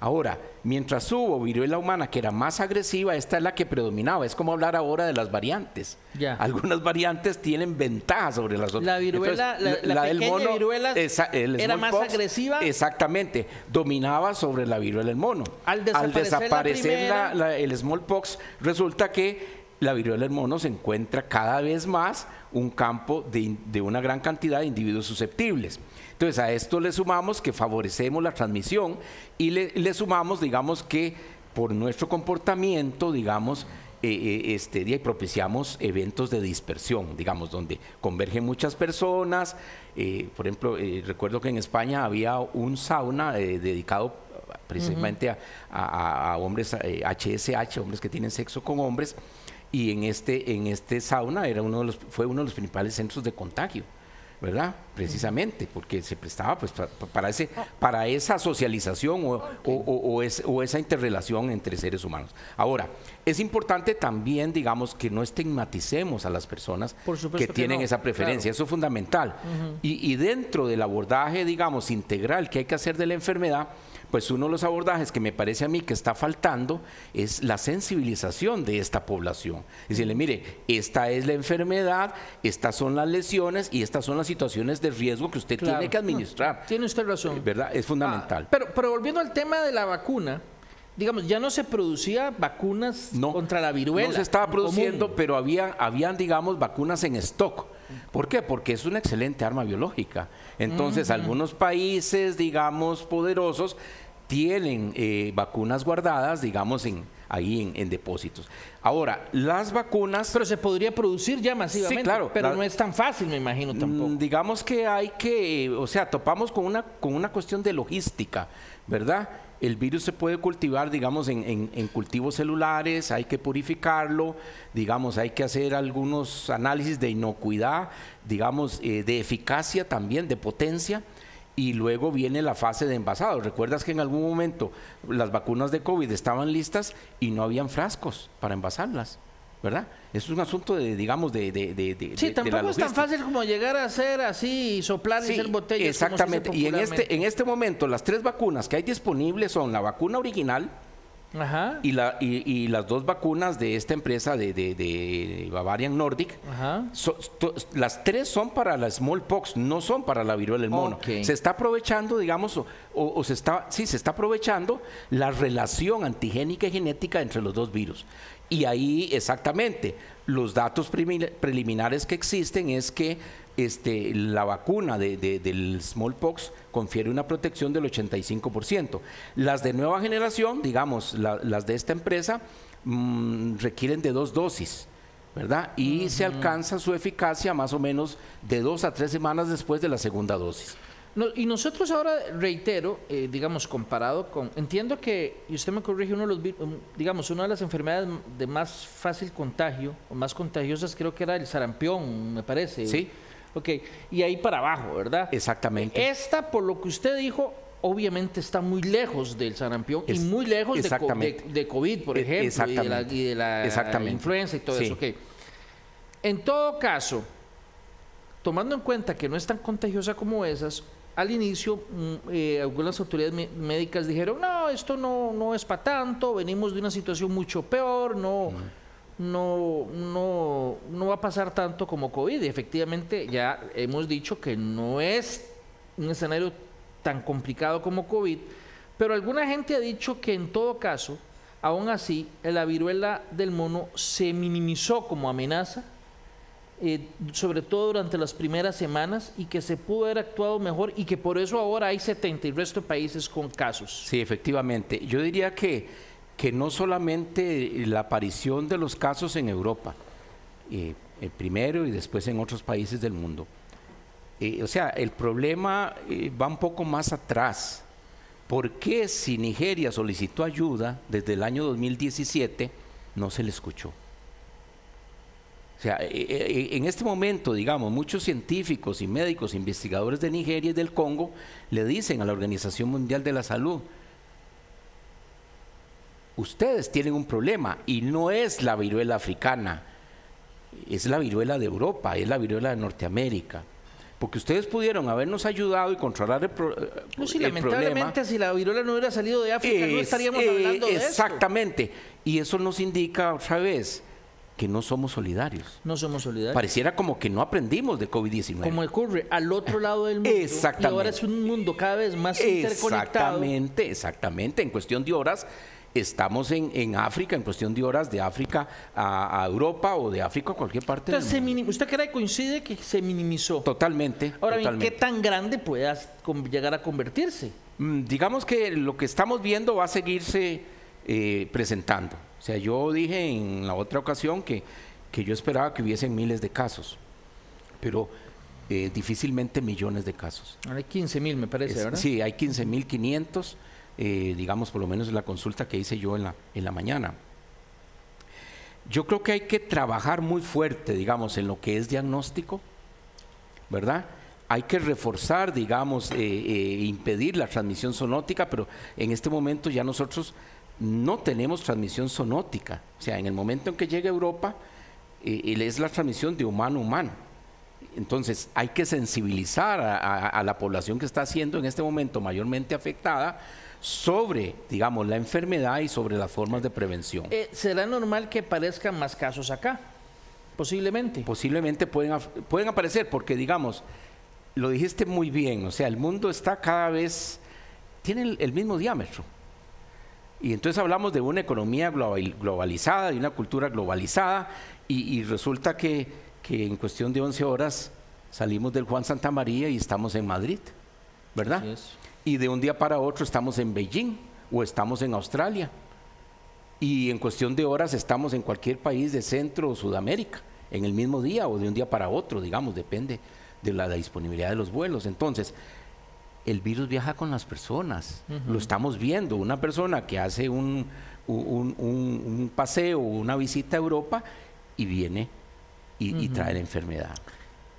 Ahora, mientras hubo viruela humana que era más agresiva, esta es la que predominaba. Es como hablar ahora de las variantes. Algunas variantes tienen ventajas sobre las otras. La viruela, entonces, la pequeña mono, viruela era más agresiva. Exactamente, dominaba sobre la viruela del mono. Al desaparecer el smallpox, resulta que la viruela del mono se encuentra cada vez más un campo de una gran cantidad de individuos susceptibles. Entonces a esto le sumamos que favorecemos la transmisión y le sumamos, digamos, que por nuestro comportamiento, digamos, propiciamos eventos de dispersión, digamos, donde convergen muchas personas. Por ejemplo, recuerdo que en España había un sauna dedicado precisamente a hombres HSH, hombres que tienen sexo con hombres, y en este sauna fue uno de los principales centros de contagio, ¿verdad? Precisamente, porque se prestaba pues para esa socialización o esa interrelación entre seres humanos. Ahora, es importante también, digamos, que no estigmaticemos a las personas que tienen esa preferencia, eso es fundamental. Y dentro del abordaje, digamos, integral que hay que hacer de la enfermedad, pues uno de los abordajes que me parece a mí que está faltando es la sensibilización de esta población. Decirle, mire, esta es la enfermedad, estas son las lesiones y estas son las situaciones de riesgo que usted tiene que administrar. Tiene usted razón. ¿Verdad? Es fundamental. Pero volviendo al tema de la vacuna, digamos, ya no se producía vacunas contra la viruela. No se estaba produciendo, pero habían, digamos, vacunas en stock. ¿Por qué? Porque es una excelente arma biológica. Entonces, algunos países, digamos, poderosos, tienen vacunas guardadas, digamos, ahí en depósitos. Ahora, las vacunas... Pero se podría producir ya masivamente. Sí, claro. Pero no es tan fácil, me imagino, tampoco. Digamos que topamos con una cuestión de logística, ¿verdad? El virus se puede cultivar, digamos, en cultivos celulares, hay que purificarlo, digamos, hay que hacer algunos análisis de inocuidad, digamos, de eficacia también, de potencia, y luego viene la fase de envasado. ¿Recuerdas que en algún momento las vacunas de COVID estaban listas y no habían frascos para envasarlas? ¿Verdad? Es un asunto digamos, sí, tampoco es tan fácil como llegar a hacer así, soplar y hacer botellas. Exactamente. Y en este momento las 3 vacunas que hay disponibles son la vacuna original, Ajá. y las dos vacunas de esta empresa de Bavarian Nordic, Ajá. las tres son para la smallpox, no son para la viruela del mono. Ok. Se está aprovechando, digamos, se está aprovechando la relación antigénica y genética entre los dos virus. Y ahí exactamente, los datos preliminares que existen es que la vacuna del smallpox confiere una protección del 85%. Las de nueva generación, digamos, las de esta empresa, requieren de 2 dosis, ¿verdad? Y se alcanza su eficacia más o menos de 2 a 3 semanas después de la segunda dosis. No, y nosotros ahora, reitero, digamos, comparado con... Entiendo que, y usted me corrige, una de las enfermedades de más fácil contagio, o más contagiosas, creo que era el sarampión, me parece. Sí. Ok, y ahí para abajo, ¿verdad? Exactamente. Esta, por lo que usted dijo, obviamente está muy lejos del sarampión y muy lejos de COVID, por ejemplo, y de la influenza y todo eso. Okay. En todo caso, tomando en cuenta que no es tan contagiosa como esas, al inicio algunas autoridades médicas dijeron, no, esto no es para tanto, venimos de una situación mucho peor, no va a pasar tanto como COVID. Y efectivamente ya hemos dicho que no es un escenario tan complicado como COVID, pero alguna gente ha dicho que en todo caso, aún así, la viruela del mono se minimizó como amenaza, sobre todo durante las primeras semanas, y que se pudo haber actuado mejor y que por eso ahora hay 70 y resto de países con casos. Sí, efectivamente. Yo diría que no solamente la aparición de los casos en Europa, primero y después en otros países del mundo. O sea, el problema va un poco más atrás. ¿Por qué si Nigeria solicitó ayuda desde el año 2017 no se le escuchó? O sea, en este momento, digamos, muchos científicos y médicos, investigadores de Nigeria y del Congo le dicen a la Organización Mundial de la Salud: ustedes tienen un problema y no es la viruela africana, es la viruela de Europa, es la viruela de Norteamérica. Porque ustedes pudieron habernos ayudado y controlar el lamentablemente, problema. Si la viruela no hubiera salido de África, no estaríamos hablando de esto. Exactamente. Y eso nos indica otra vez que no somos solidarios. No somos solidarios. Pareciera como que no aprendimos de COVID-19. Como ocurre al otro lado del mundo. Exactamente. Y ahora es un mundo cada vez más interconectado. Exactamente. En cuestión de horas estamos en África, en cuestión de horas de África a Europa o de África a cualquier parte del mundo. ¿Usted cree que coincide que se minimizó? Totalmente. Ahora bien, ¿qué tan grande puede llegar a convertirse? Digamos que lo que estamos viendo va a seguirse presentando. O sea, yo dije en la otra ocasión que yo esperaba que hubiesen miles de casos, pero difícilmente millones de casos. Hay 15,000, me parece, ¿verdad? Sí, hay 15,500. Digamos, por lo menos la consulta que hice yo en la mañana. Yo creo que hay que trabajar muy fuerte, digamos, en lo que es diagnóstico, ¿verdad? Hay que reforzar, digamos, impedir la transmisión zoonótica, pero en este momento ya nosotros no tenemos transmisión zoonótica. O sea, en el momento en que llegue a Europa, es la transmisión de humano a humano. Entonces, hay que sensibilizar a la población que está siendo en este momento mayormente afectada sobre, digamos, la enfermedad y sobre las formas de prevención. ¿Será normal que aparezcan más casos acá? Posiblemente. Posiblemente pueden aparecer porque, digamos, lo dijiste muy bien, o sea, el mundo está cada vez, tiene el mismo diámetro. Y entonces hablamos de una economía globalizada, de una cultura globalizada, y resulta que en cuestión de 11 horas salimos del Juan Santamaría y estamos en Madrid, ¿verdad? Así es. Y de un día para otro estamos en Beijing o estamos en Australia. Y en cuestión de horas estamos en cualquier país de Centro o Sudamérica, en el mismo día o de un día para otro, digamos, depende de la disponibilidad de los vuelos. Entonces, el virus viaja con las personas. Lo estamos viendo. Una persona que hace un paseo, una visita a Europa y viene y trae la enfermedad.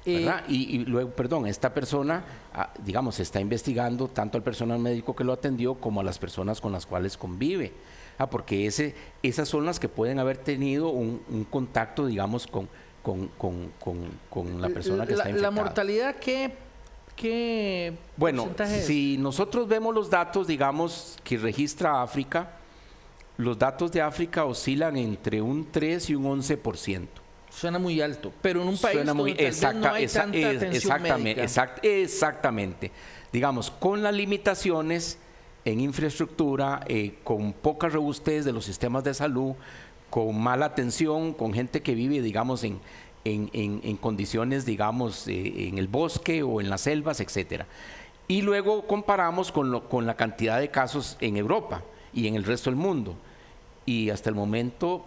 ¿Verdad? Y luego, esta persona, digamos, está investigando tanto al personal médico que lo atendió como a las personas con las cuales convive. Porque esas son las que pueden haber tenido un contacto, digamos, con la persona que está infectada. ¿La mortalidad qué bueno, porcentaje es? Si nosotros vemos los datos, digamos, que registra África, los datos de África oscilan entre un 3 y un 11%. Suena muy alto, pero en un país Suena muy, donde tal vez no hay tanta atención médica. Exactamente. Digamos, con las limitaciones en infraestructura, con poca robustez de los sistemas de salud, con mala atención, con gente que vive, digamos, en condiciones, digamos, en el bosque o en las selvas, etcétera. Y luego comparamos con la cantidad de casos en Europa y en el resto del mundo. Y hasta el momento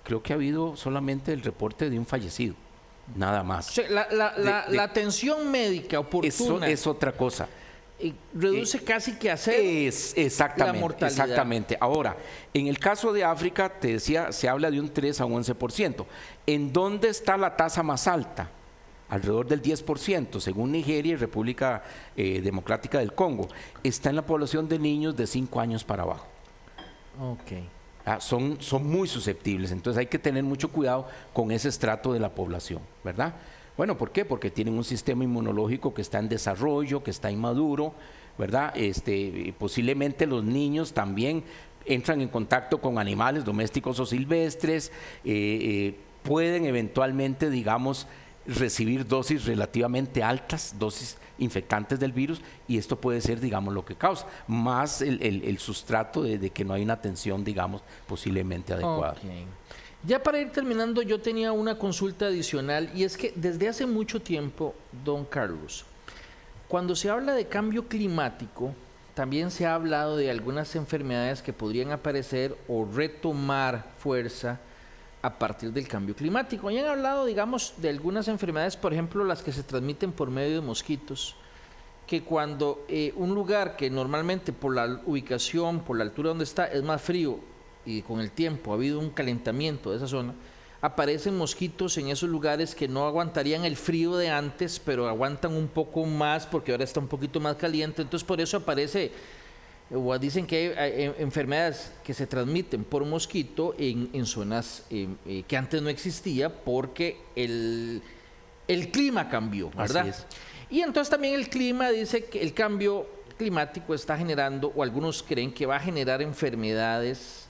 creo que ha habido solamente el reporte de un fallecido, nada más. O sea, la atención médica oportuna eso es otra cosa. Reduce casi que a cero exactamente, la mortalidad. Exactamente. Ahora, en el caso de África, te decía, se habla de un 3 a un 11%. ¿En dónde está la tasa más alta? Alrededor del 10%, según Nigeria y República Democrática del Congo. Está en la población de niños de 5 años para abajo. Ok. Son muy susceptibles, entonces hay que tener mucho cuidado con ese estrato de la población, ¿verdad? Bueno, ¿por qué? Porque tienen un sistema inmunológico que está en desarrollo, que está inmaduro, ¿verdad? Posiblemente los niños también entran en contacto con animales domésticos o silvestres, pueden eventualmente, digamos, recibir dosis relativamente altas, dosis infectantes del virus, y esto puede ser, digamos, lo que causa, más el sustrato de que no hay una atención, digamos, posiblemente adecuada. Okay. Ya para ir terminando, yo tenía una consulta adicional, y es que desde hace mucho tiempo, don Carlos, cuando se habla de cambio climático, también se ha hablado de algunas enfermedades que podrían aparecer o retomar fuerza a partir del cambio climático. Y han hablado, digamos, de algunas enfermedades, por ejemplo, las que se transmiten por medio de mosquitos, que cuando un lugar que normalmente por la ubicación, por la altura donde está, es más frío, y con el tiempo ha habido un calentamiento de esa zona, aparecen mosquitos en esos lugares que no aguantarían el frío de antes, pero aguantan un poco más porque ahora está un poquito más caliente. Entonces por eso aparece, o dicen que hay enfermedades que se transmiten por mosquito en zonas que antes no existía porque el clima cambió, ¿verdad? Así es. Y entonces también el clima dice que el cambio climático está generando, o algunos creen que va a generar enfermedades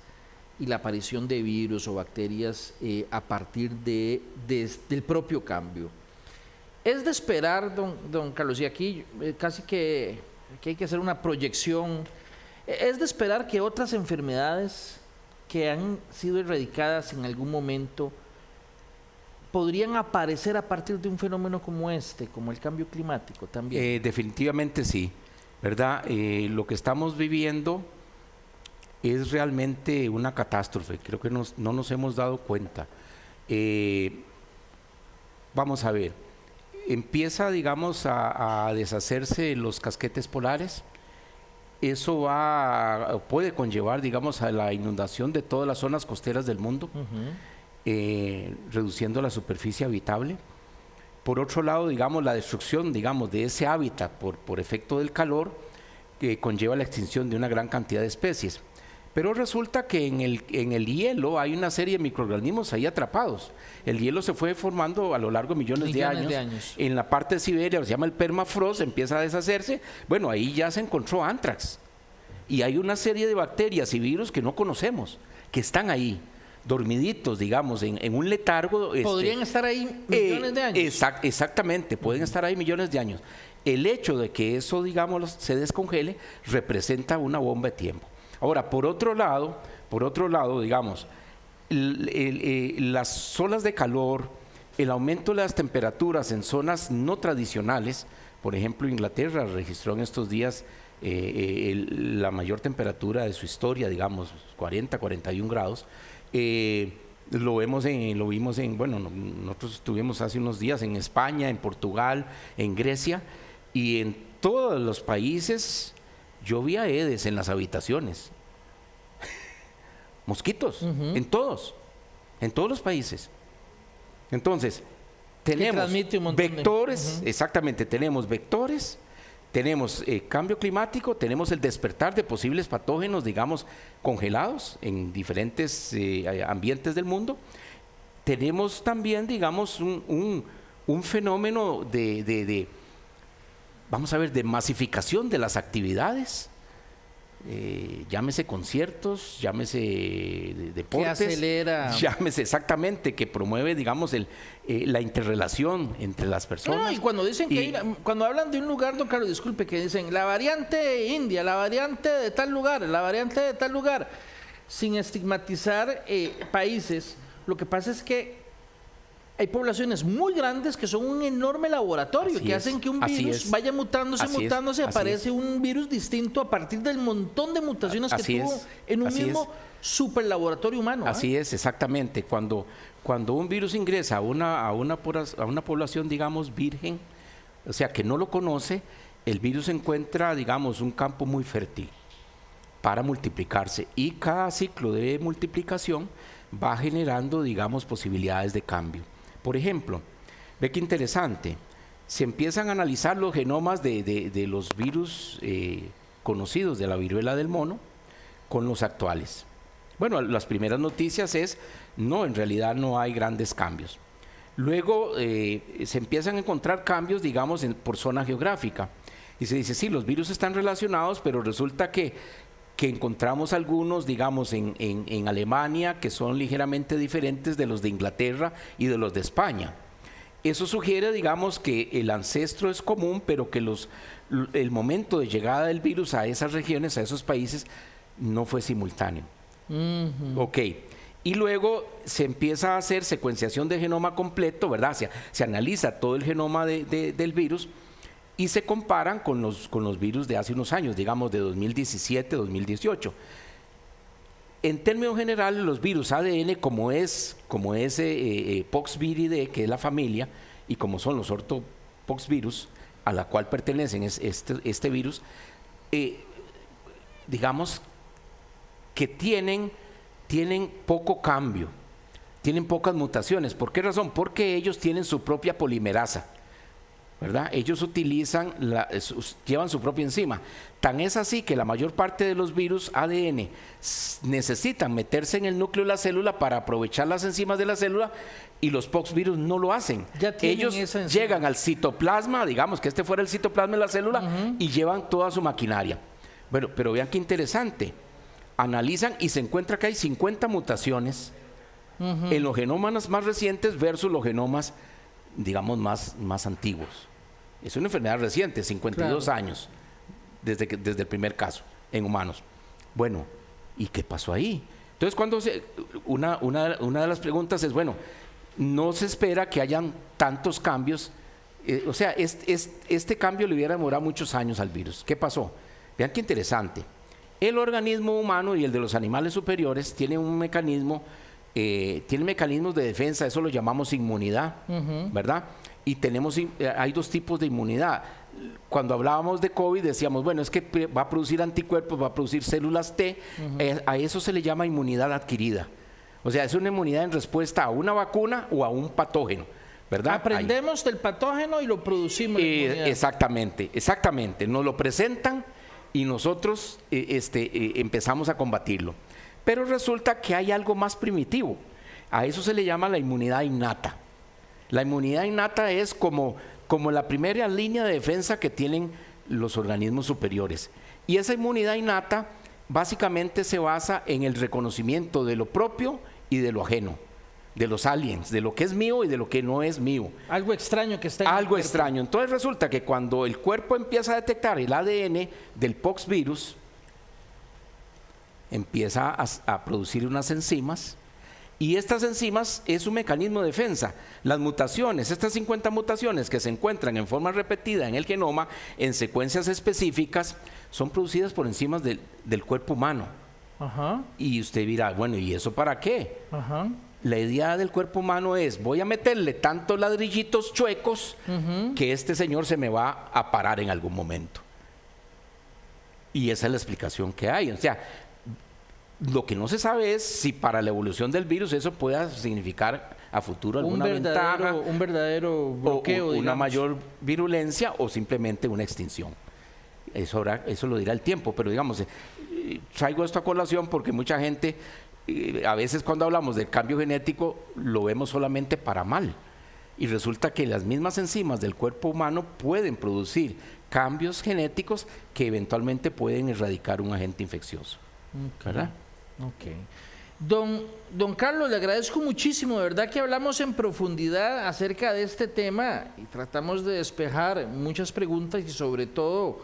y la aparición de virus o bacterias a partir del propio cambio. Es de esperar, don Carlos, y aquí casi que hay que hacer una proyección, es de esperar que otras enfermedades que han sido erradicadas en algún momento podrían aparecer a partir de un fenómeno como este, como el cambio climático también. Definitivamente sí, ¿verdad? Lo que estamos viviendo es realmente una catástrofe, creo que no nos hemos dado cuenta. Vamos a ver, empieza, digamos, a deshacerse los casquetes polares. Eso puede conllevar, digamos, a la inundación de todas las zonas costeras del mundo, reduciendo la superficie habitable. Por otro lado, digamos, la destrucción, digamos, de ese hábitat por efecto del calor, que conlleva la extinción de una gran cantidad de especies. Pero resulta que en el hielo hay una serie de microorganismos ahí atrapados. El hielo se fue formando a lo largo de millones de años. En la parte de Siberia, se llama el permafrost, empieza a deshacerse. Bueno, ahí ya se encontró anthrax. Y hay una serie de bacterias y virus que no conocemos, que están ahí, dormiditos, digamos, en un letargo. ¿Podrían estar ahí millones de años? Exactamente, pueden estar ahí millones de años. El hecho de que eso, digamos, se descongele, representa una bomba de tiempo. Ahora, por otro lado, digamos, las olas de calor, el aumento de las temperaturas en zonas no tradicionales, por ejemplo, Inglaterra registró en estos días la mayor temperatura de su historia, digamos, 40, 41 grados. Lo vimos bueno, nosotros estuvimos hace unos días en España, en Portugal, en Grecia, y en todos los países yo vi aedes en las habitaciones. Mosquitos, en todos los países. Entonces, tenemos vectores, exactamente, tenemos vectores, tenemos cambio climático, tenemos el despertar de posibles patógenos, digamos, congelados en diferentes ambientes del mundo. Tenemos también, digamos, un fenómeno vamos a ver, de masificación de las actividades. llámese conciertos, llámese deportes, que acelera, llámese exactamente, que promueve, digamos, la interrelación entre las personas. No, y cuando dicen cuando hablan de un lugar, don Carlos, disculpe, que dicen la variante India, la variante de tal lugar, la variante de tal lugar, sin estigmatizar países, lo que pasa es que hay poblaciones muy grandes que son un enorme laboratorio, que hacen que un virus vaya mutándose, aparece un virus distinto a partir del montón de mutaciones que tuvo en un mismo super laboratorio humano. Así es, exactamente. Cuando un virus ingresa a una población, digamos, virgen, o sea, que no lo conoce, el virus encuentra, digamos, un campo muy fértil para multiplicarse, y cada ciclo de multiplicación va generando, digamos, posibilidades de cambio. Por ejemplo, ve qué interesante, se empiezan a analizar los genomas de los virus conocidos de la viruela del mono con los actuales. Bueno, las primeras noticias es, no, en realidad no hay grandes cambios. Luego se empiezan a encontrar cambios, digamos, por zona geográfica. Y se dice, sí, los virus están relacionados, pero resulta que encontramos algunos, digamos, en Alemania, que son ligeramente diferentes de los de Inglaterra y de los de España. Eso sugiere, digamos, que el ancestro es común, pero que el momento de llegada del virus a esas regiones, a esos países, no fue simultáneo. Ok. Y luego se empieza a hacer secuenciación de genoma completo, ¿verdad? Se analiza todo el genoma del virus, y se comparan con los virus de hace unos años, digamos de 2017, 2018. En términos generales, los virus ADN, como es Poxviridae, que es la familia, y como son los ortopoxvirus, a la cual pertenecen este virus, digamos que tienen poco cambio, tienen pocas mutaciones. ¿Por qué razón? Porque ellos tienen su propia polimerasa, ¿verdad? Ellos llevan su propia enzima. Tan es así que la mayor parte de los virus ADN necesitan meterse en el núcleo de la célula para aprovechar las enzimas de la célula, y los poxvirus no lo hacen. Ellos llegan al citoplasma, digamos que este fuera el citoplasma de la célula, y llevan toda su maquinaria. Bueno, pero vean qué interesante. Analizan y se encuentra que hay 50 mutaciones en los genomas más recientes versus los genomas, digamos, más antiguos. Es una enfermedad reciente, 52 años, desde el primer caso en humanos. Bueno, ¿y qué pasó ahí? Entonces, una de las preguntas es, bueno, no se espera que hayan tantos cambios, o sea, este cambio le hubiera demorado muchos años al virus. ¿Qué pasó? Vean qué interesante. El organismo humano y el de los animales superiores tienen mecanismos de defensa, eso lo llamamos inmunidad, ¿verdad? Y hay dos tipos de inmunidad. Cuando hablábamos de COVID decíamos, bueno, es que va a producir anticuerpos, va a producir células T, a eso se le llama inmunidad adquirida. O sea, es una inmunidad en respuesta a una vacuna o a un patógeno, ¿verdad? Aprendemos del patógeno y lo producimos. Exactamente, nos lo presentan y nosotros empezamos a combatirlo. Pero resulta que hay algo más primitivo. A eso se le llama la inmunidad innata. La inmunidad innata es como la primera línea de defensa que tienen los organismos superiores. Y esa inmunidad innata básicamente se basa en el reconocimiento de lo propio y de lo ajeno, de los aliens, de lo que es mío y de lo que no es mío. Algo extraño que está en Algo extraño. Entonces resulta que cuando el cuerpo empieza a detectar el ADN del poxvirus, empieza a producir unas enzimas, y estas enzimas es un mecanismo de defensa. Las mutaciones, estas 50 mutaciones que se encuentran en forma repetida en el genoma, en secuencias específicas, son producidas por enzimas del cuerpo humano. Y usted dirá, bueno, ¿y eso para qué? La idea del cuerpo humano es, voy a meterle tantos ladrillitos chuecos que este señor se me va a parar en algún momento. Y esa es la explicación que hay. O sea, lo que no se sabe es si para la evolución del virus eso pueda significar a futuro alguna ventaja, un verdadero bloqueo, o una mayor virulencia, o simplemente una extinción. Eso lo dirá el tiempo, pero digamos, traigo esto a colación porque mucha gente, a veces cuando hablamos del cambio genético, lo vemos solamente para mal. y resulta que las mismas enzimas del cuerpo humano pueden producir cambios genéticos que eventualmente pueden erradicar un agente infeccioso. ¿Verdad? Ok. Don Carlos, le agradezco muchísimo, de verdad que hablamos en profundidad acerca de este tema y tratamos de despejar muchas preguntas y sobre todo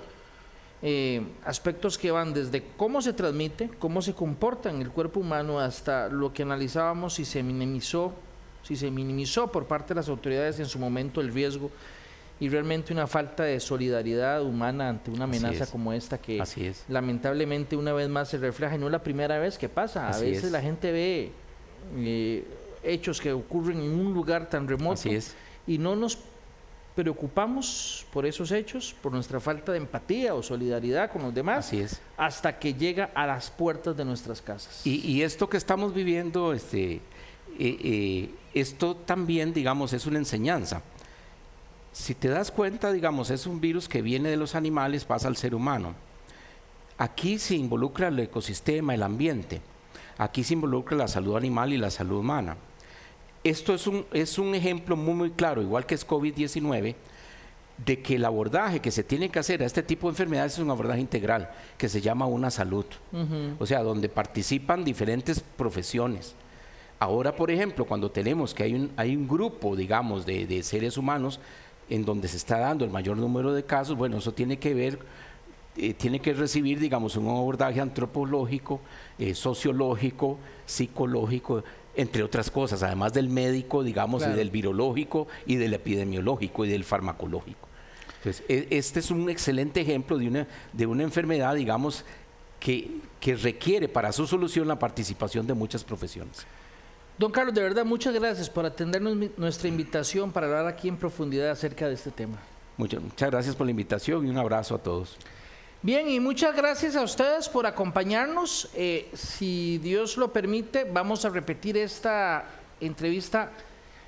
aspectos que van desde cómo se transmite, cómo se comporta en el cuerpo humano, hasta lo que analizábamos si se minimizó por parte de las autoridades en su momento el riesgo y realmente una falta de solidaridad humana ante una amenaza como esta que lamentablemente una vez más se refleja y no es la primera vez que pasa. A veces la gente ve hechos que ocurren en un lugar tan remoto y no nos preocupamos por esos hechos, por nuestra falta de empatía o solidaridad con los demás, hasta que llega a las puertas de nuestras casas. Y esto que estamos viviendo, esto también, digamos, es una enseñanza. Si te das cuenta, digamos, es un virus que viene de los animales, pasa al ser humano. Aquí se involucra el ecosistema, el ambiente. Aquí se involucra la salud animal y la salud humana. Esto es un ejemplo muy claro, igual que es COVID-19, de que el abordaje que se tiene que hacer a este tipo de enfermedades es un abordaje integral, que se llama una salud. O sea, donde participan diferentes profesiones. Ahora, por ejemplo, cuando tenemos que hay un grupo, digamos, de seres humanos en donde se está dando el mayor número de casos, bueno, eso tiene que recibir, digamos, un abordaje antropológico, sociológico, psicológico, entre otras cosas, además del médico, digamos, y del virológico, y del epidemiológico, y del farmacológico. Entonces, este es un excelente ejemplo de una enfermedad, digamos, que requiere para su solución la participación de muchas profesiones. Don Carlos, de verdad, muchas gracias por atendernos nuestra invitación para hablar aquí en profundidad acerca de este tema. Muchas gracias por la invitación y un abrazo a todos. Bien, y muchas gracias a ustedes por acompañarnos. Si Dios lo permite, vamos a repetir esta entrevista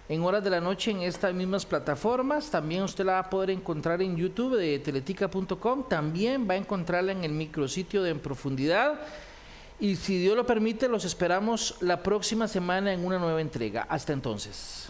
en horas de la noche en estas mismas plataformas. También usted la va a poder encontrar en YouTube de teletica.com. También va a encontrarla en el micrositio de En Profundidad. Y si Dios lo permite, los esperamos la próxima semana en una nueva entrega. Hasta entonces.